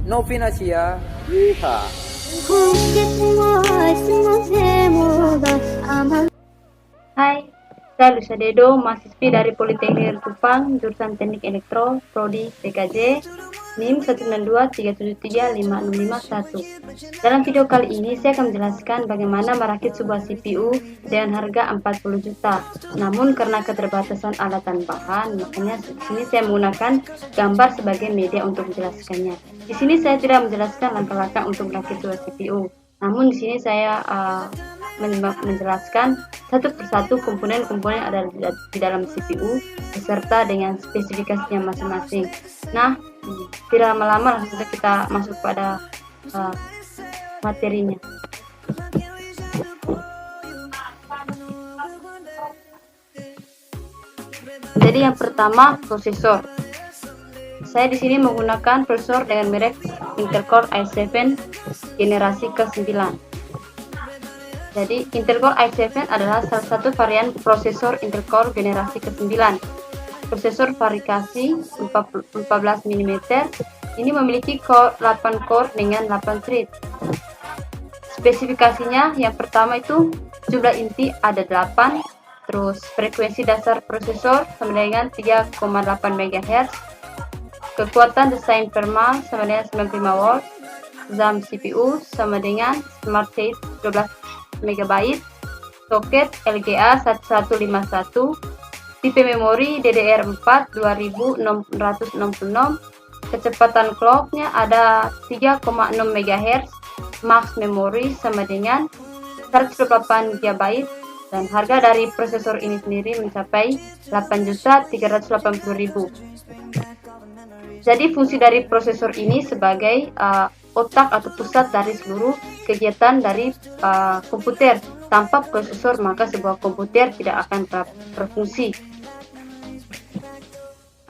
Novin Asia. Yeehaw. Hai, saya Lucia Dedo, mahasiswi dari Politeknik Kupang, jurusan Teknik Elektro, Prodi TKJ, NIM 192373561. Dalam video kali ini saya akan menjelaskan bagaimana merakit sebuah CPU dengan harga 40 juta. Namun karena keterbatasan alat dan bahan, makanya di sini saya menggunakan gambar sebagai media untuk menjelaskannya. Di sini saya tidak menjelaskan langkah-langkah untuk merakit sebuah CPU. Namun di sini saya menjelaskan satu persatu komponen-komponen yang ada di dalam CPU beserta dengan spesifikasinya masing-masing. Nah, tidak lama-lama langsung saja kita masuk pada materinya. Jadi yang pertama prosesor. Saya di sini menggunakan prosesor dengan merek Intel Core i7 generasi ke-9. Jadi Intel Core i7 adalah salah satu varian prosesor Intel Core generasi ke-9. Prosesor variasi 14 mm ini memiliki 8 core dengan 8 thread. Spesifikasinya yang pertama itu jumlah inti ada 8, terus frekuensi dasar prosesor sama dengan 3,8 MHz, kekuatan desain thermal sama dengan 95 volt, RAM CPU sama dengan Smart Tape 12 MB, soket LGA 1151, tipe memori DDR4 2666, kecepatan clocknya ada 3,6 MHz, max memori sama dengan 128 GB, dan harga dari prosesor ini sendiri mencapai 8.380.000. Jadi fungsi dari prosesor ini sebagai otak atau pusat dari seluruh kegiatan dari komputer. Tanpa prosesor maka sebuah komputer tidak akan berfungsi.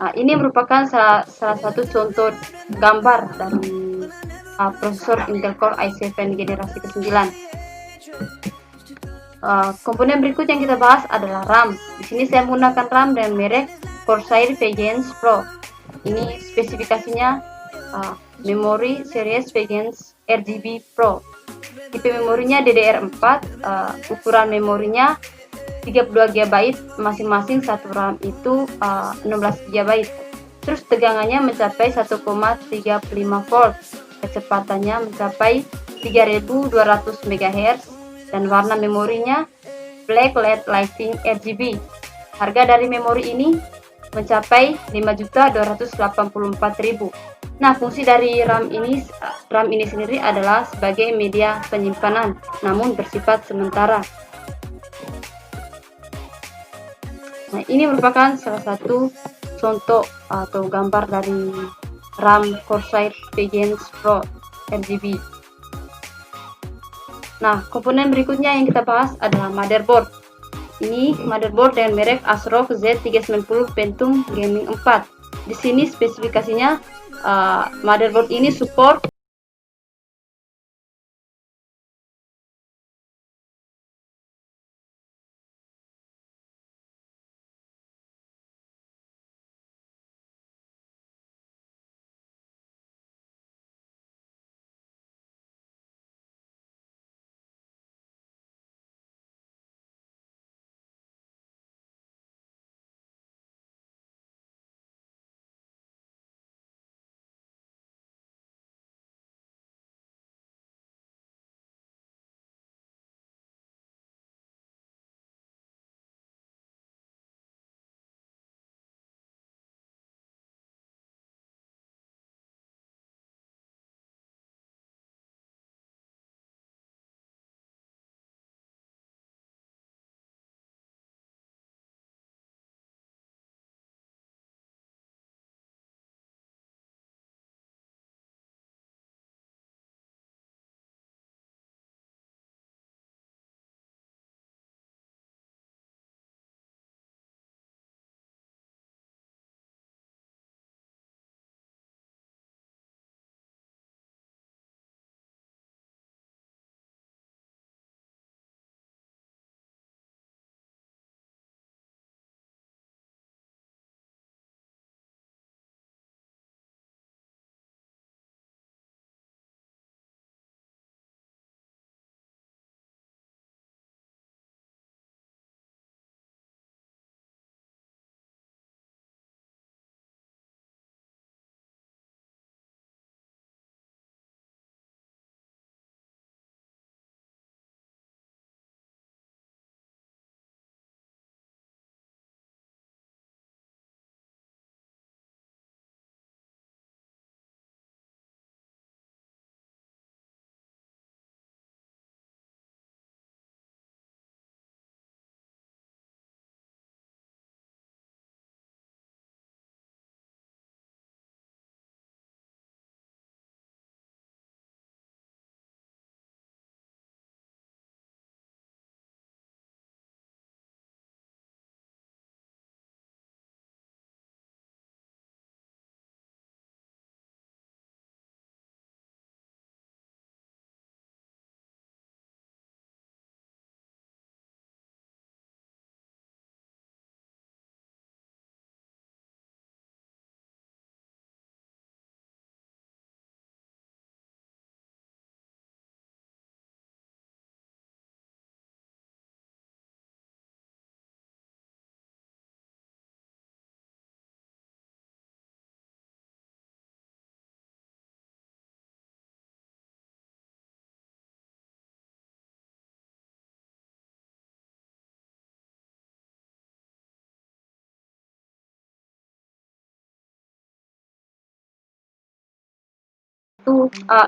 Ini merupakan salah satu contoh gambar dari prosesor Intel Core i7 generasi ke-9. Komponen berikut yang kita bahas adalah RAM. Di sini saya menggunakan RAM dengan merek Corsair Vengeance Pro. Ini spesifikasinya memori series Vengeance RGB Pro. Tipe memorinya DDR4, ukuran memorinya 32 GB, masing-masing satu RAM itu 16 GB. Terus tegangannya mencapai 1,35 volt, kecepatannya mencapai 3200 MHz, dan warna memorinya Black LED Lighting RGB. Harga dari memori ini mencapai 5.284.000. Nah, fungsi dari RAM ini sendiri adalah sebagai media penyimpanan, namun bersifat sementara. Nah, ini merupakan salah satu contoh atau gambar dari RAM Corsair Vengeance Pro RGB. Nah, komponen berikutnya yang kita bahas adalah motherboard. Ini motherboard dengan merek ASRock Z390 Pentium Gaming 4. Di sini spesifikasinya motherboard ini support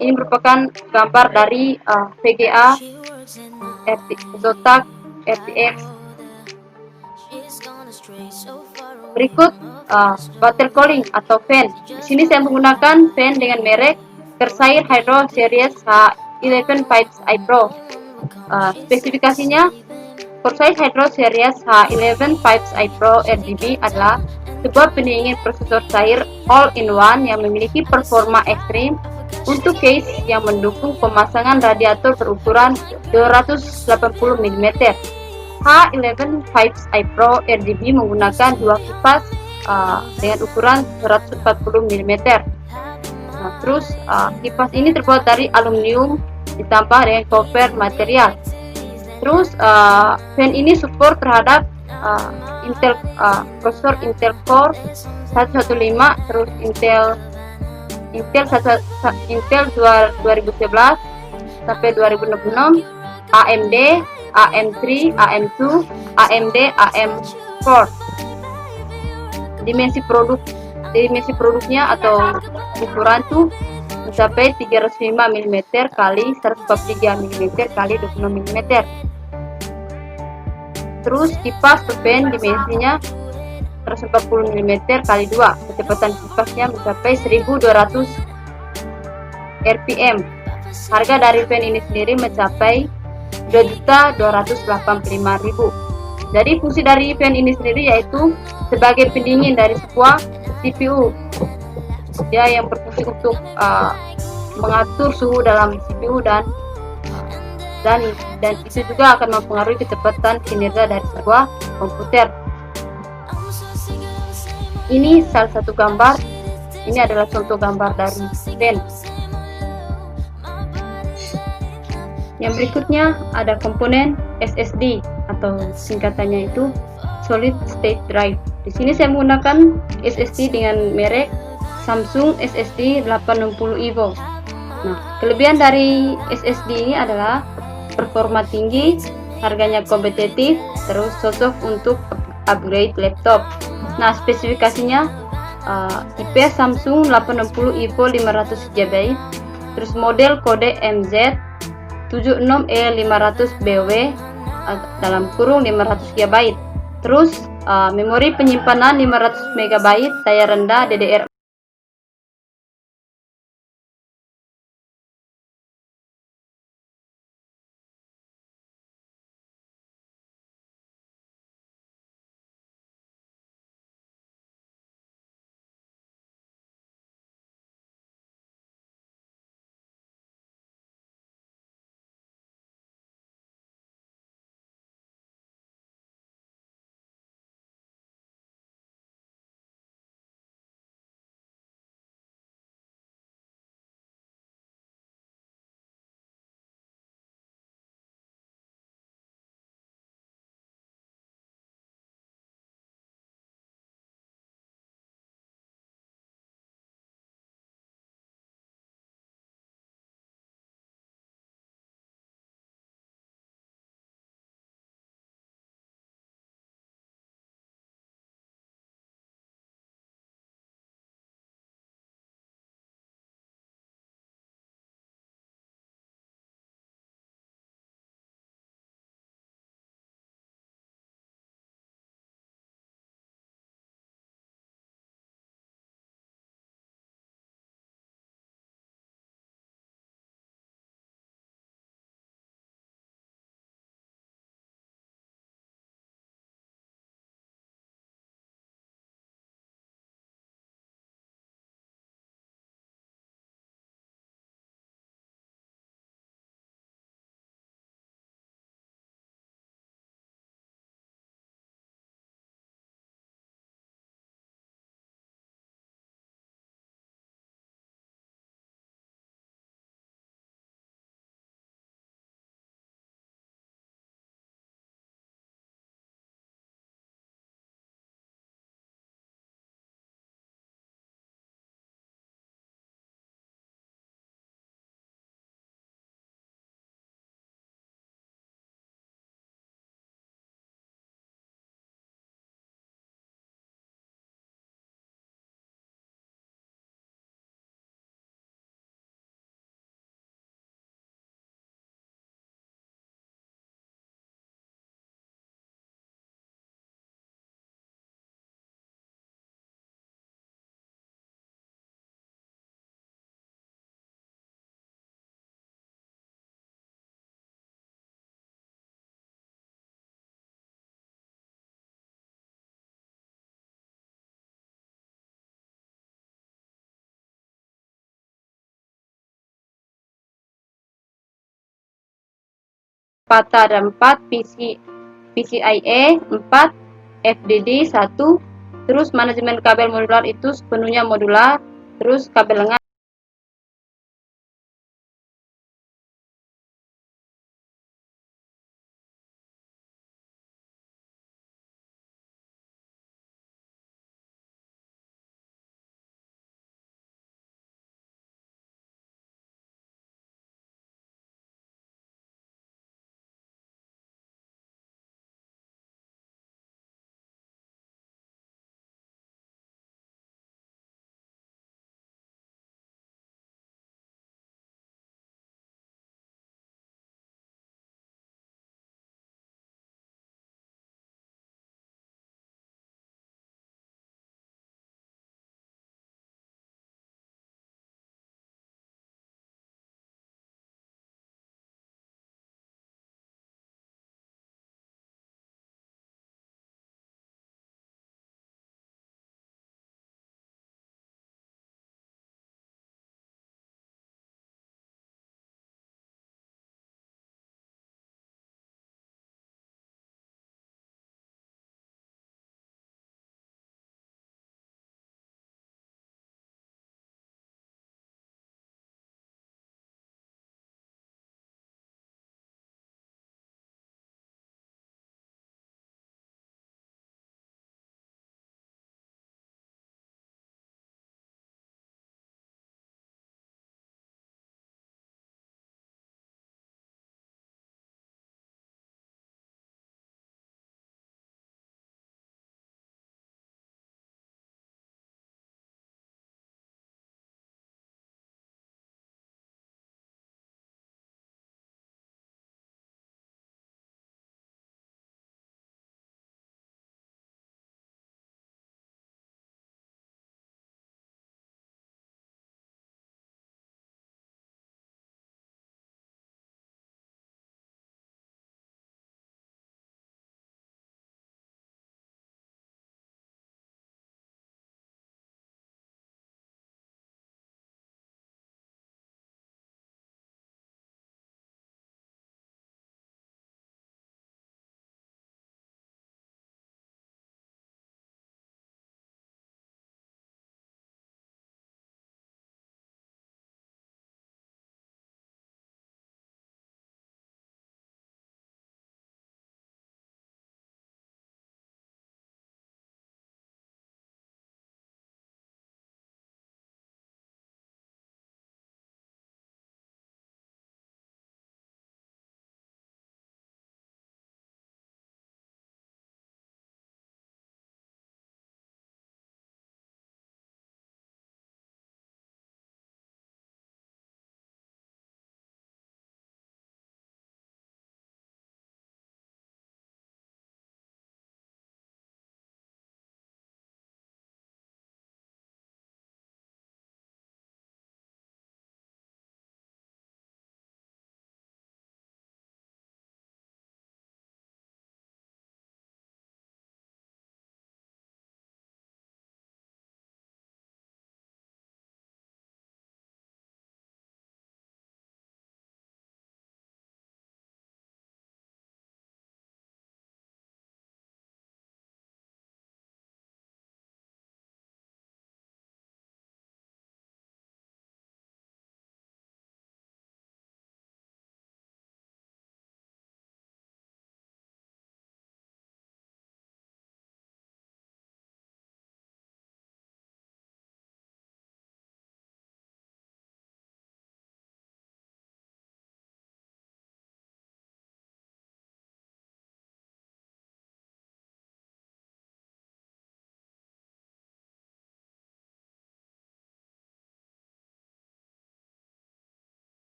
ini merupakan gambar dari VGA, Zotac, RTX. Berikut water cooling atau fan. Di sini saya menggunakan fan dengan merek Corsair Hydro Series H11 Pipes i Pro. Spesifikasinya, Corsair Hydro Series H11 Pipes i Pro RGB adalah sebuah pendingin prosesor cair all-in-one yang memiliki performa ekstrim untuk case yang mendukung pemasangan radiator berukuran 280 mm. H11 Pipes i Pro RGB menggunakan dua kipas dengan ukuran 140 mm. Nah, terus kipas ini terbuat dari aluminium ditambah dengan copper material. Terus fan ini support terhadap prosesor Intel Core 115, terus Intel 2011 sampai 2066, AMD, AM3, AM2, AMD, AM4. Dimensi produknya atau ukuran tuh mencapai 305 mm kali 143 mm kali 26 mm. Terus kipas fan dimensinya 140 mm kali 2. Kecepatan kipasnya mencapai 1200 rpm. Harga dari fan ini sendiri mencapai 2.285.000. Jadi fungsi dari fan ini sendiri yaitu sebagai pendingin dari sebuah CPU. Dia yang berfungsi untuk mengatur suhu dalam CPU dan itu juga akan mempengaruhi kecepatan kinerja dari sebuah komputer. Ini salah satu gambar. Ini adalah contoh gambar dari fan. Yang berikutnya ada komponen SSD atau singkatannya itu Solid State Drive. Di sini saya menggunakan SSD dengan merek Samsung SSD 860 EVO. Nah, kelebihan dari SSD ini adalah performa tinggi, harganya kompetitif, terus cocok untuk upgrade laptop. Nah, spesifikasinya IPS Samsung 860 EVO 500 GB, terus model kode MZ76E500BW dalam kurung 500 GB. Terus memori penyimpanan 500 MB, daya rendah DDR PATA ada 4, PCIe 4, FDD 1, terus manajemen kabel modular itu sepenuhnya modular, terus kabel lengan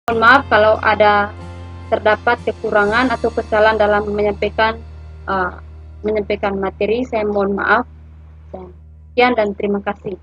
mohon maaf kalau ada terdapat kekurangan atau kesalahan dalam menyampaikan materi. Saya mohon maaf. Sekian dan terima kasih.